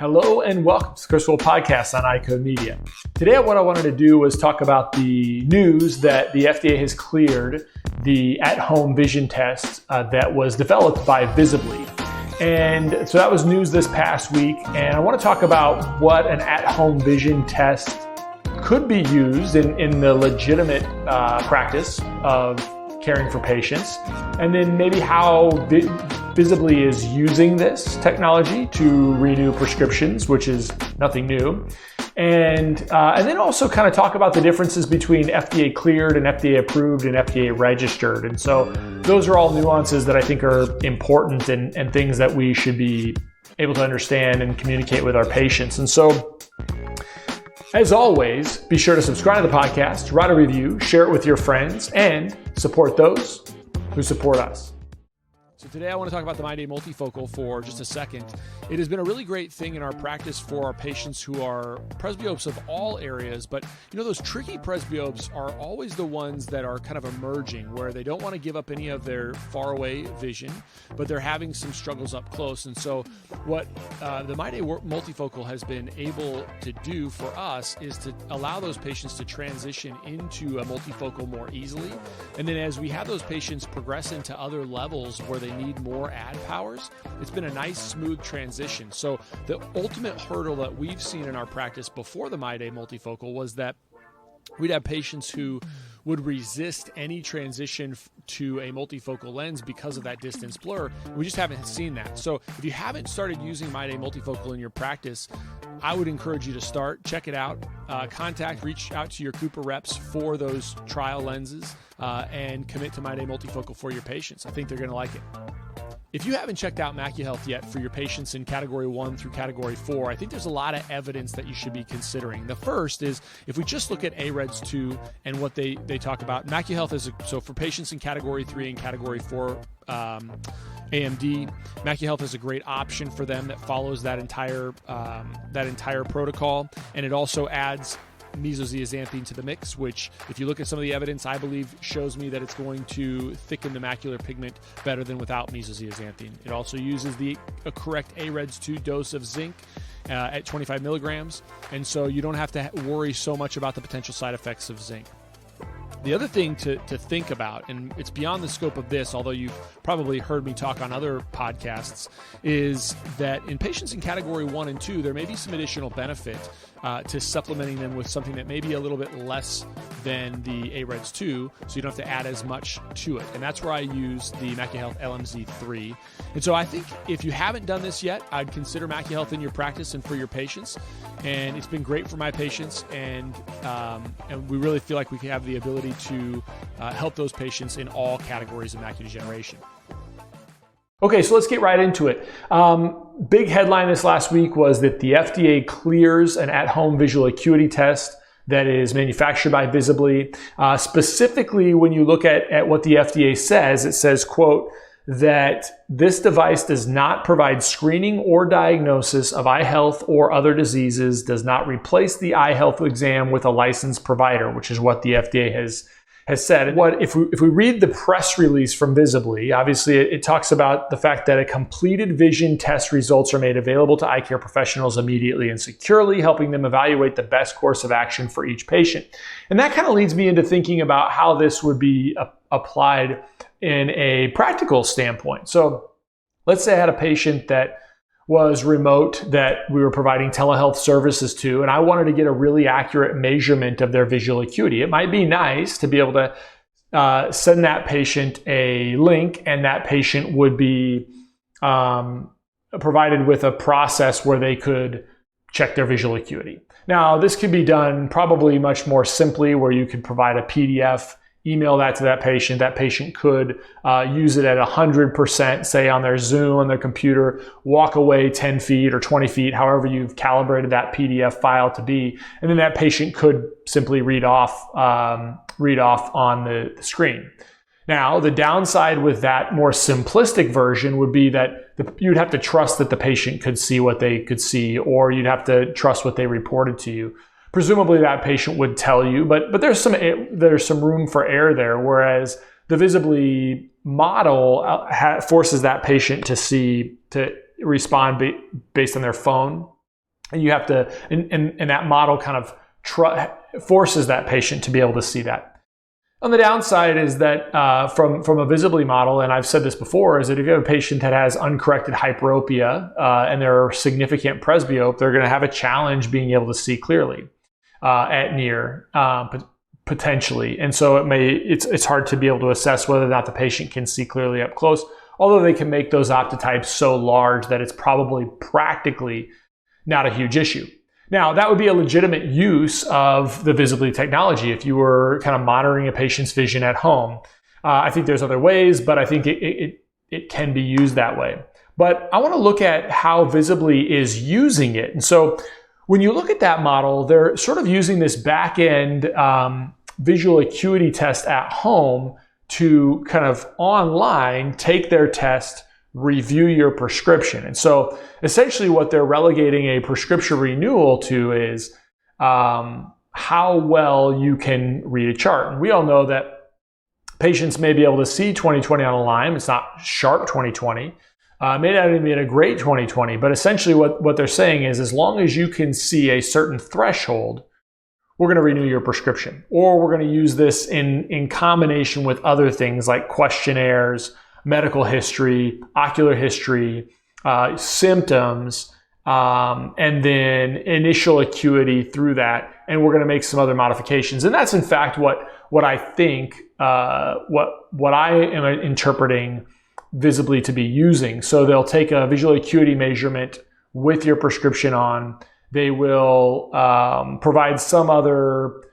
Hello and welcome to the Chris Will Podcast on iCode Media. Today what I wanted to do was talk about the news that the FDA has cleared the at-home vision test that was developed by Visibly. And so that was news this past week, and I want to talk about what an at-home vision test could be used in the legitimate practice of caring for patients, and then maybe how Visibly is using this technology to renew prescriptions, which is nothing new. And then also kind of talk about the differences between FDA cleared and FDA approved and FDA registered. And so those are all nuances that I think are important and things that we should be able to understand and communicate with our patients. And so, as always, be sure to subscribe to the podcast, write a review, share it with your friends, and support those who support us. So today I want to talk about the MyDay Multifocal for just a second. It has been a really great thing in our practice for our patients who are presbyopes of all areas, but those tricky presbyopes are always the ones that are kind of emerging, where they don't want to give up any of their faraway vision, but they're having some struggles up close. And so what the MyDay Multifocal has been able to do for us is to allow those patients to transition into a multifocal more easily. And then as we have those patients progress into other levels where they need more ad powers, it's been a nice smooth transition. So the ultimate hurdle that we've seen in our practice before the MyDay Multifocal was that we'd have patients who would resist any transition to a multifocal lens because of that distance blur. We just haven't seen that. So if you haven't started using MyDay Multifocal in your practice, I would encourage you to start, check it out, reach out to your Cooper reps for those trial lenses and commit to MyDay Multifocal for your patients. I think they're going to like it. If you haven't checked out MacuHealth yet for your patients in Category 1 through Category 4, I think there's a lot of evidence that you should be considering. The first is, if we just look at AREDS 2 and what they talk about, MacuHealth is, so for patients in Category 3 and Category 4 AMD, MacuHealth is a great option for them that follows that entire protocol, and it also adds mesozeaxanthine to the mix, which, if you look at some of the evidence, I believe shows me that it's going to thicken the macular pigment better than without mesozeaxanthine. It also uses the correct AREDS 2 dose of zinc at 25 milligrams, and so you don't have to worry so much about the potential side effects of zinc. The other thing to think about, and it's beyond the scope of this, although you've probably heard me talk on other podcasts, is that in patients in Category 1 and 2, there may be some additional benefit to supplementing them with something that may be a little bit less than the AREDS 2, so you don't have to add as much to it. And that's where I use the MacuHealth LMZ3. And so I think if you haven't done this yet, I'd consider MacuHealth in your practice and for your patients. And it's been great for my patients, and we really feel like we can have the ability to help those patients in all categories of macular degeneration. Okay, so let's get right into it. Big headline this last week was that the FDA clears an at-home visual acuity test that is manufactured by Visibly. Specifically, when you look at what the FDA says, it says, quote, that this device does not provide screening or diagnosis of eye health or other diseases, does not replace the eye health exam with a licensed provider, which is what the FDA has said. If we read the press release from Visibly, obviously it talks about the fact that a completed vision test results are made available to eye care professionals immediately and securely, helping them evaluate the best course of action for each patient. And that kind of leads me into thinking about how this would be applied in a practical standpoint. So let's say I had a patient that was remote that we were providing telehealth services to, and I wanted to get a really accurate measurement of their visual acuity. It might be nice to be able to send that patient a link, and that patient would be provided with a process where they could check their visual acuity. Now, this could be done probably much more simply, where you could provide a PDF, email that to that patient. That patient could use it at 100%, say on their Zoom, on their computer, walk away 10 feet or 20 feet, however you've calibrated that PDF file to be. And then that patient could simply read off on the screen. Now, the downside with that more simplistic version would be that you'd have to trust that the patient could see what they could see, or you'd have to trust what they reported to you. Presumably that patient would tell you, but there's some room for error there, whereas the Visibly model forces that patient to respond based on their phone And you have to, and that model kind of forces that patient to be able to see that. On the downside is that from a Visibly model, and I've said this before, is that if you have a patient that has uncorrected hyperopia and they're significant presbyope, they're going to have a challenge being able to see clearly at near, potentially. And so it's hard to be able to assess whether or not the patient can see clearly up close, although they can make those optotypes so large that it's probably practically not a huge issue. Now, that would be a legitimate use of the Visibly technology if you were kind of monitoring a patient's vision at home. I think there's other ways, but I think it can be used that way. But I want to look at how Visibly is using it. And so when you look at that model, they're sort of using this back-end visual acuity test at home to kind of online take their test, review your prescription. And so essentially what they're relegating a prescription renewal to is how well you can read a chart. And we all know that patients may be able to see 20/20 on a line. It's not sharp 20/20. May not even be a great 20/20, but essentially what they're saying is as long as you can see a certain threshold, we're going to renew your prescription. Or we're going to use this in combination with other things like questionnaires, medical history, ocular history, symptoms, and then initial acuity through that. And we're going to make some other modifications. And that's in fact what I think, what I am interpreting Visibly to be using. So they'll take a visual acuity measurement with your prescription on. They will provide some other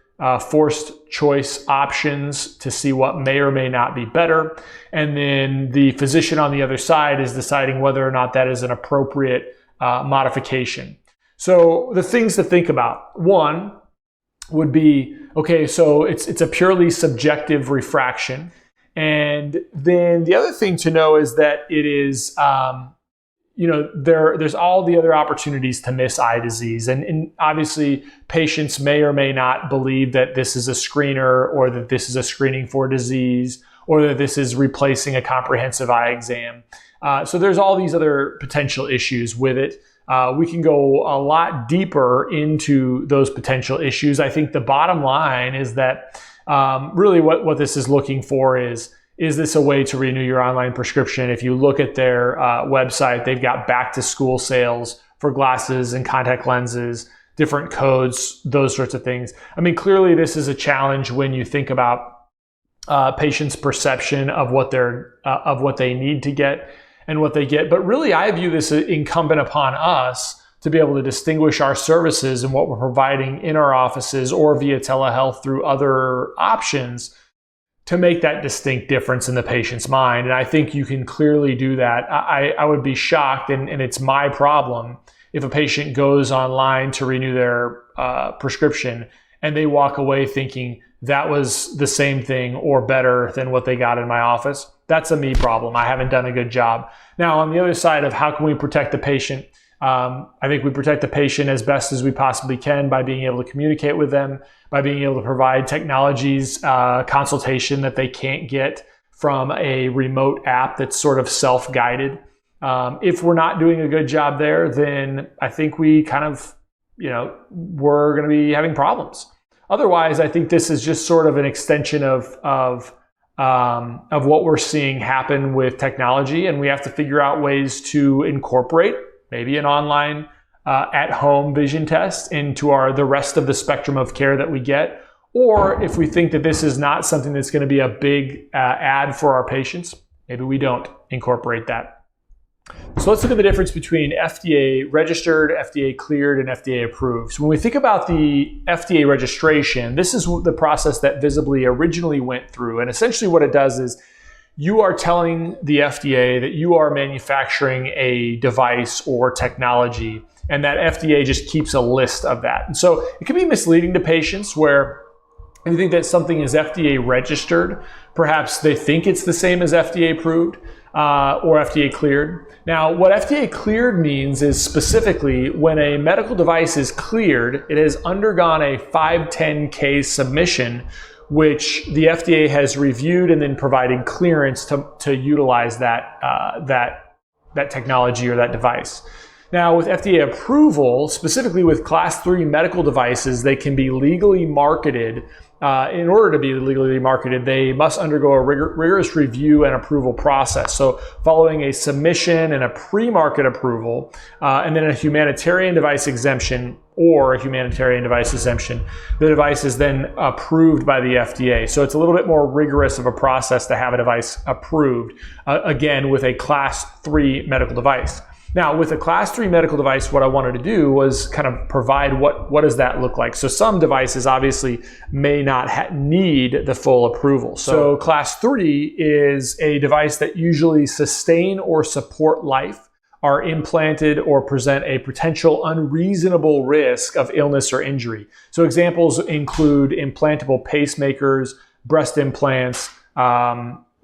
forced choice options to see what may or may not be better. And then the physician on the other side is deciding whether or not that is an appropriate modification. So the things to think about, one would be, okay, so it's a purely subjective refraction. And then the other thing to know is that it is, there's all the other opportunities to miss eye disease. And obviously patients may or may not believe that this is a screener or that this is a screening for disease or that this is replacing a comprehensive eye exam. So there's all these other potential issues with it. We can go a lot deeper into those potential issues. I think the bottom line is that really what this is looking for is this a way to renew your online prescription? If you look at their website, they've got back to school sales for glasses and contact lenses, different codes, those sorts of things. I mean, clearly this is a challenge when you think about patients' perception of what they need to get and what they get. But really, I view this as incumbent upon us to be able to distinguish our services and what we're providing in our offices or via telehealth through other options to make that distinct difference in the patient's mind. And I think you can clearly do that. I would be shocked, and it's my problem, if a patient goes online to renew their prescription and they walk away thinking that was the same thing or better than what they got in my office. That's a me problem. I haven't done a good job. Now, on the other side of how can we protect the patient, I think we protect the patient as best as we possibly can by being able to communicate with them, by being able to provide technologies, consultation that they can't get from a remote app that's sort of self-guided. If we're not doing a good job there, then I think we kind of, we're going to be having problems. Otherwise, I think this is just sort of an extension of what we're seeing happen with technology, and we have to figure out ways to incorporate maybe an online at-home vision test into the rest of the spectrum of care that we get. Or if we think that this is not something that's going to be a big add for our patients, maybe we don't incorporate that. So let's look at the difference between FDA registered, FDA cleared, and FDA approved. So when we think about the FDA registration, this is the process that Visibly originally went through. And essentially what it does is you are telling the FDA that you are manufacturing a device or technology, and that FDA just keeps a list of that. And so it can be misleading to patients where if you think that something is FDA registered, perhaps they think it's the same as FDA approved or FDA cleared. Now, what FDA cleared means is specifically when a medical device is cleared, it has undergone a 510(k) submission, which the FDA has reviewed and then provided clearance to utilize that technology or that device. Now, with FDA approval, specifically with Class 3 medical devices, they can be legally marketed. In order to be legally marketed, they must undergo a rigorous review and approval process. So following a submission and a pre-market approval, and then a humanitarian device exemption or a humanitarian device exemption, the device is then approved by the FDA. So it's a little bit more rigorous of a process to have a device approved, again, with a Class 3 medical device. Now, with a Class 3 medical device, what I wanted to do was kind of provide what does that look like. So some devices obviously may not need the full approval. So Class 3 is a device that usually sustain or support life, are implanted or present a potential unreasonable risk of illness or injury. So examples include implantable pacemakers, breast implants,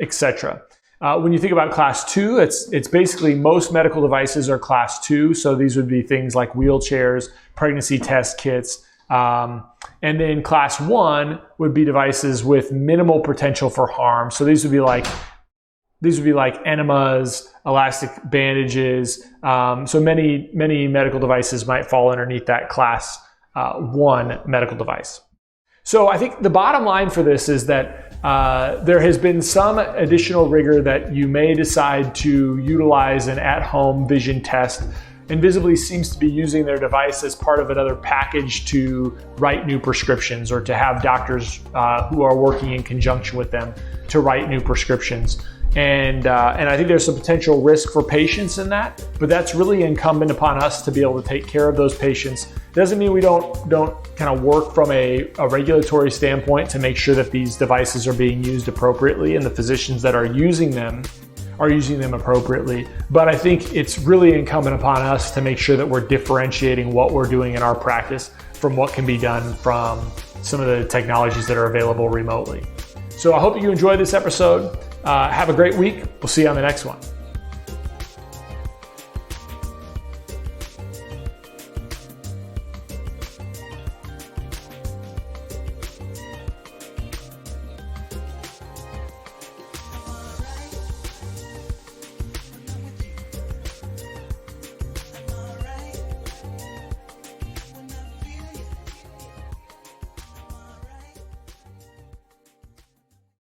etc. When you think about Class 2, it's basically most medical devices are Class 2. So these would be things like wheelchairs, pregnancy test kits. And then Class 1 would be devices with minimal potential for harm. So these would be like enemas, elastic bandages. So many medical devices might fall underneath that Class 1 medical device. So I think the bottom line for this is that there has been some additional rigor that you may decide to utilize an at-home vision test. And Visibly seems to be using their device as part of another package to write new prescriptions or to have doctors who are working in conjunction with them to write new prescriptions. And I think there's some potential risk for patients in that, but that's really incumbent upon us to be able to take care of those patients. Doesn't mean we don't kind of work from a regulatory standpoint to make sure that these devices are being used appropriately and the physicians that are using them appropriately. But I think it's really incumbent upon us to make sure that we're differentiating what we're doing in our practice from what can be done from some of the technologies that are available remotely. So I hope you enjoyed this episode. Have a great week. We'll see you on the next one.